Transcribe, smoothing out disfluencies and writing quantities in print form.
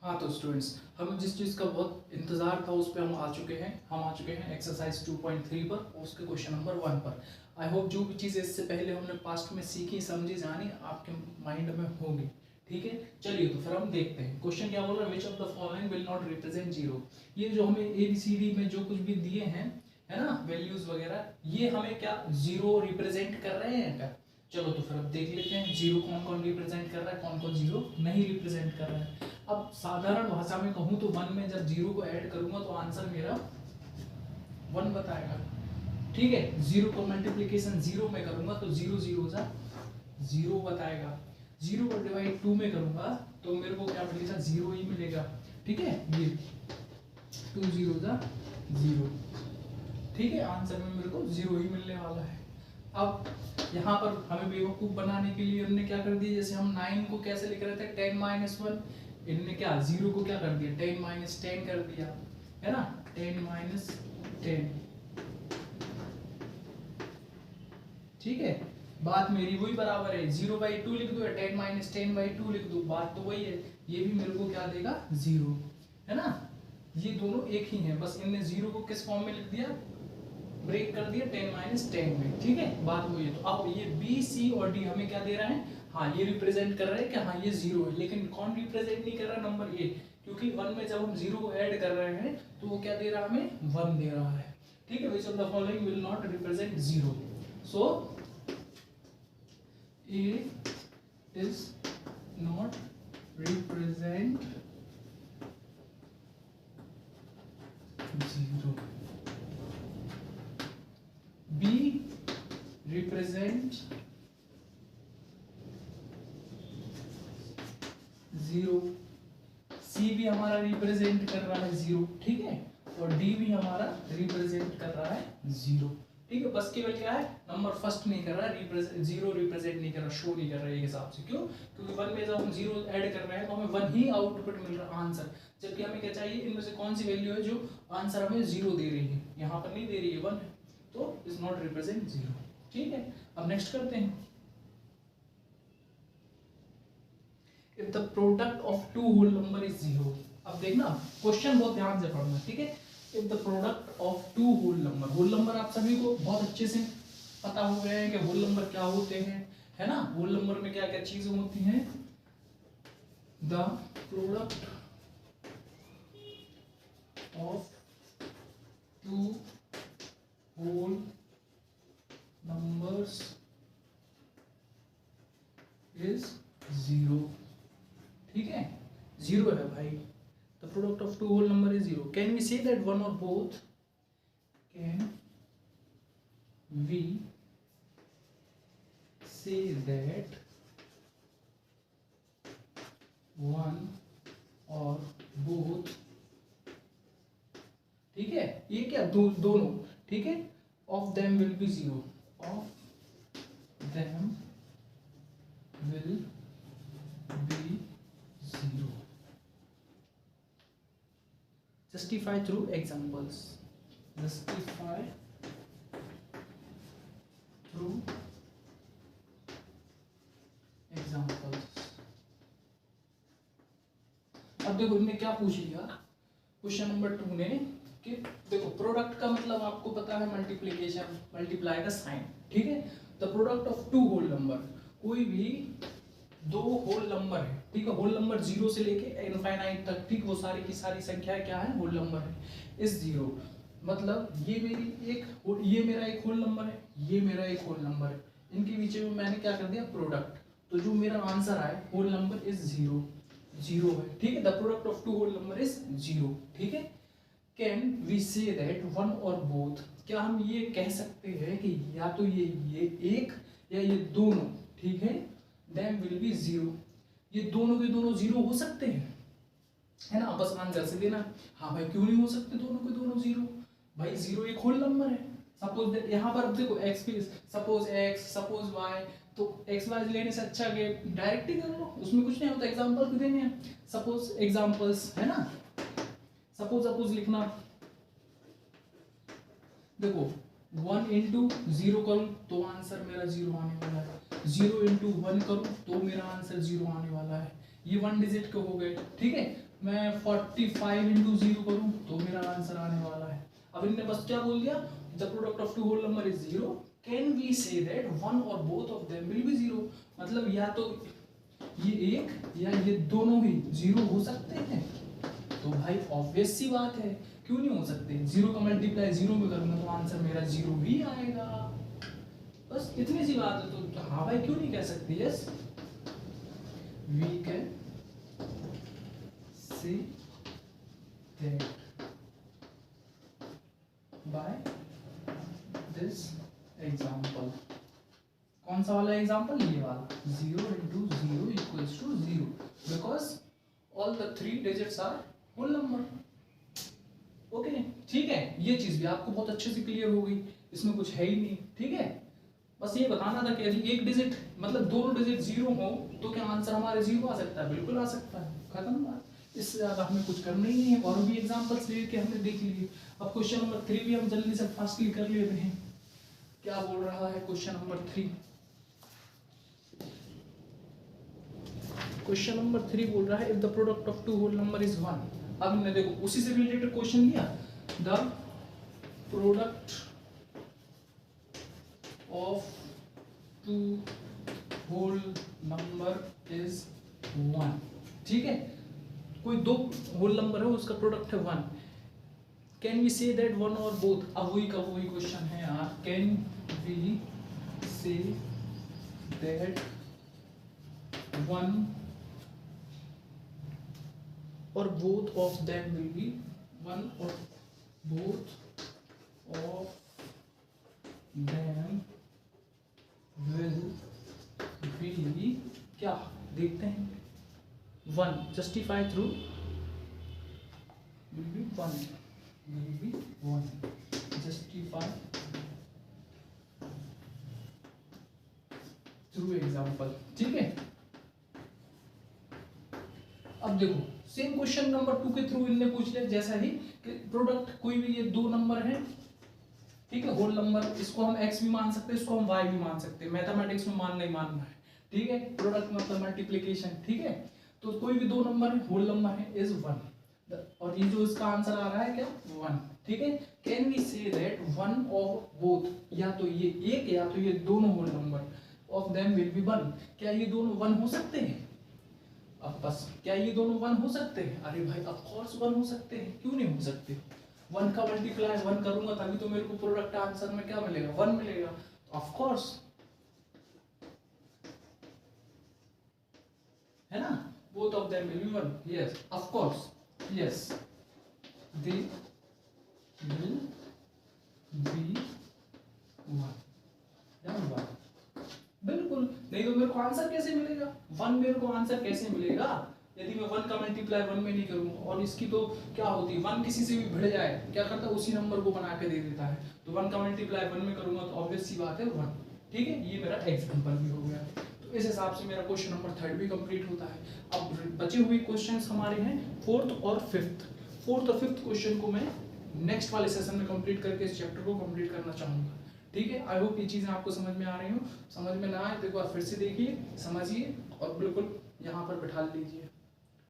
हाँ तो स्टूडेंट्स, हमें जिस चीज़ का बहुत इंतज़ार था उस पर हम आ चुके हैं एक्सरसाइज 2.3 पर और उसके क्वेश्चन नंबर 1 पर। आई होप जो भी चीज़ें इससे पहले हमने पास्ट में सीखी समझी जानी आपके माइंड में होगी। ठीक है, चलिए तो फिर हम देखते हैं क्वेश्चन क्या बोल रहा है। Which of the following will not represent zero. ये जो हमें ABCD में जो कुछ भी दिए हैं, है ना, वैल्यूज वगैरह, ये हमें क्या जीरो रिप्रेजेंट कर रहे हैं क्या? चलो तो फिर अब देख लेते हैं जीरो कौन कौन रिप्रेजेंट कर रहा है, कौन कौन जीरो नहीं रिप्रेजेंट कर रहा है। अब साधारण भाषा में कहूँ तो 1 में जब जीरो को ऐड करूंगा तो आंसर मेरा 1 बताएगा। ठीक है, जीरो को मल्टीप्लीकेशन 0 में करूंगा तो 0 0 जा 0 बताएगा। 0 को डिवाइड 2 में करूंगा तो मेरे को क्या मिलेगा, 0 ही मिलेगा। ठीक है, ये 2 0 जा 0। ठीक है, आंसर में मेरे को 0 ही मिलने वाला है। अब यहाँ पर हमें बेवकूफ बनाने के लिए हमने क्या कर दिया, जैसे हम 9 को कैसे लिख रहे थे 10 - 1, इनने क्या 0 को क्या कर दिया 10 - 10 कर दिया, है ना, 10 - 10। ठीक है, बात मेरी वही बराबर है, 0/2 लिख दो या 10 - 10/2 लिख दो, बात तो वही है। ये भी मेरे को क्या देगा 0, है ना। ये दोनों एक ही हैं, बस इनने 0 को किस फॉर्म में लिख दिया, ब्रेक कर दिया 10 - 10 में। ठीक है, बात वही है। तो अब ये B, C और D हमें क्या दे रहा है, हाँ ये रिप्रेजेंट कर रहे हैं कि हाँ ये 0 है, लेकिन कौन रिप्रेजेंट नहीं कर रहा, नंबर A, क्योंकि 1 में जब हम 0 को ऐड कर रहे हैं तो वो क्या दे रहा है, हमें 1 दे रहा है। ठीक है, which of the following will not represent 0। So A is not represent 0, B represent 0, C भी हमारा रिप्रेजेंट कर रहा है 0। ठीक है, और D भी हमारा रिप्रेजेंट कर रहा है 0। ठीक है, बस केवल क्या है, नंबर फर्स्ट नहीं कर रहा है, 0 रिप्रेजेंट नहीं कर रहा, शो नहीं कर रहा है एक हिसाब से। क्यों? क्योंकि 1 में जब हम 0 ऐड कर रहे हैं तो हमें 1 ही आउटपुट मिल रहा है आंसर, जबकि हमें क्या चाहिए, इनमें से कौन सी वैल्यू है जो आंसर हमें 0 दे रही है, यहाँ पर नहीं दे रही है 1 है, तो इज नॉट रिप्रेजेंट 0। ठीक है, अब नेक्स्ट करते हैं। If the product of two whole number is 0, अब देखना क्वेश्चन बहुत ध्यान से पढ़ना। ठीक है, if the product of two whole number आप सभी को बहुत अच्छे से पता हो गए हैं कि होल नंबर क्या होते हैं, है ना। होल नंबर में क्या क्या चीजें होती हैं, the product of two whole numbers is 0। ठीक है, 0 है भाई, the product of two whole number is 0। Can we say that one or both, can we say that one or both. ठीक है, ये क्या दोनों, ठीक है, of them will be 0, of them will be 0। Justify through examples. Justify through examples. अब देखो इनने क्या पूछ लिया क्वेश्चन नंबर 2 ने, कि देखो प्रोडक्ट का मतलब आपको पता है मल्टीप्लिकेशन, मल्टीप्लाई का साइन। ठीक है, the product of two whole number, कोई भी दो होल नंबर है, ठीक है, होल नंबर 0 से लेके इनफाइनाइट तक, ठीक, वो सारी की सारी संख्या क्या है, होल नंबर है, इस 0। मतलब ये मेरी एक, ये मेरा एक होल नंबर है, ये मेरा एक होल नंबर है, इनके बीच में मैंने क्या कर दिया प्रोडक्ट, तो जो मेरा आंसर आए होल नंबर इज 0 है। ठीक है, the product of two whole number is 0। ठीक है, can we say that one or both, क्या हम ये कह सकते हैं कि या तो ये एक या ये दोनों, ठीक है, देम विल बी 0, ये दोनों के दोनों 0 हो सकते हैं, है ना। बस आंसर से देना, हाँ भाई क्यों नहीं हो सकते दोनों के दोनों 0, भाई 0 एक होल नंबर है। सपोज यहाँ पर देखो x भी, सपोज x सपोज y, तो x y लेने से अच्छा कि डायरेक्ट ही कर लो, उसमें कुछ नहीं होता, एग्जांपल भी देने हैं, सपोज एग्जांपल्स, है ना। सपोज लिखना, देखो 1 × 0 करूं तो आंसर मेरा 0 आने वाला है, 0 × 1 करूं तो मेरा आंसर 0 आने वाला है, ये 1 डिजिट के हो गए। ठीक है, मैं 45 इंटू 0 करूँ तो मेरा आंसर आने वाला है। अब इनने बस क्या बोल दिया, the product of two whole number is 0, can we say that one or both of them will be 0, मतलब या तो ये एक या ये दोनों ही 0 हो सकते हैं। तो भाई ऑब्वियस सी बात है, क्यों नहीं हो सकते, 0 का मल्टीप्लाई 0 में करूंगा तो आंसर मेरा 0 ही आएगा। बस इतनी सी बात है। तो हाँ भाई क्यों नहीं कह सकते, yes we can say that by this example. कौन सा वाला एग्जाम्पल, ये वाला, 0 into 0 equals to 0 because all the 3 digits are whole number. Okay ठीक है, ये चीज भी आपको बहुत अच्छे से क्लियर हो गई, इसमें कुछ है ही नहीं। ठीक है, बस ये बताना था कि यदि एक डिजिट मतलब दोनों डिजिट 0 हो तो क्या आंसर हमारे 0 आ सकता है, बिल्कुल आ सकता है, खत्म बात। इससे ज्यादा हमें कुछ करना ही नहीं है, और भी एग्जांपल्स लेके हमने देख लिए। अब क्वेश्चन नंबर 3 भी हम जल्दी से फास्टली कर लेते हैं। क्या बोल रहा है क्वेश्चन नंबर 3? क्वेश्चन नंबर 3 बोल रहा है if the product of two whole number is 1। अब हमने देखो उसी से रिलेटेड क्वेश्चन लिया, the product of two whole number is 1। ठीक है, कोई दो होल नंबर है उसका प्रोडक्ट है 1, can we say that one or both. अब वही का वही क्वेश्चन है यार, can we say that one or both of them will be, one or both of them will be क्या, देखते हैं, 1 justify through will be 1 justify through example। ठीक है, अब देखो सेम क्वेश्चन नंबर 2 के थ्रू इनने पूछ लिया जैसा ही कि प्रोडक्ट कोई भी, ये दो नंबर है, ठीक है, होल नंबर, इसको हम x भी मान सकते हैं, इसको हम y भी मान सकते हैं, मैथमेटिक्स में मानना ही मानना है। ठीक है, प्रोडक्ट मतलब मल्टीप्लिकेशन। ठीक है, तो कोई भी दो नंबर है, होल नंबर है, इज 1, और ये जो इसका आंसर आ रहा है क्या, 1। ठीक है, can we say that one of both, या तो ये एक या तो ये दोनों whole number of them will be 1, क्या ये दोनों 1 हो सकते हैं। अब बस क्या ये दोनों 1 हो सकते हैं, अरे भाई ऑफ कोर्स 1 हो सकते हैं, क्यों नहीं हो सकते। 1 का मल्टीप्लाई 1 करूंगा तभी तो मेरे को प्रोडक्ट आंसर में क्या मिलेगा, 1 मिलेगा, ऑफ कोर्स, है ना, both of them will be 1, yes of course, yes they will be 1, बिल्कुल, नहीं तो मेरे को आंसर कैसे मिलेगा, 1 मेरे को आंसर कैसे मिलेगा यदि मैं 1 का मल्टीप्लाई 1 में नहीं करूंगा। और इसकी तो क्या होती है, 1 किसी से भी भिड़ जाए क्या करता है, उसी नंबर को बना के दे देता है, तो 1 का मल्टीप्लाई 1 में करूंगा तो ऑब्वियस सी बात है 1। ठीक है, ये मेरा एग्जांपल भी हो गया, तो इस हिसाब से मेरा क्वेश्चन नंबर 3 भी कंप्लीट होता है। अब बचे हुए क्वेश्चंस हमारे हैं 4th और 5th। 4th और 5th क्वेश्चन को मैं नेक्स्ट वाले सेशन में कंप्लीट करके इस चैप्टर को कंप्लीट करना चाहूंगा। ठीक है, आई होप ये चीजें आपको समझ में आ रही हो, समझ में ना आए तो एक बार फिर से देखिए, समझिए और बिल्कुल यहाँ पर बिठा लीजिए।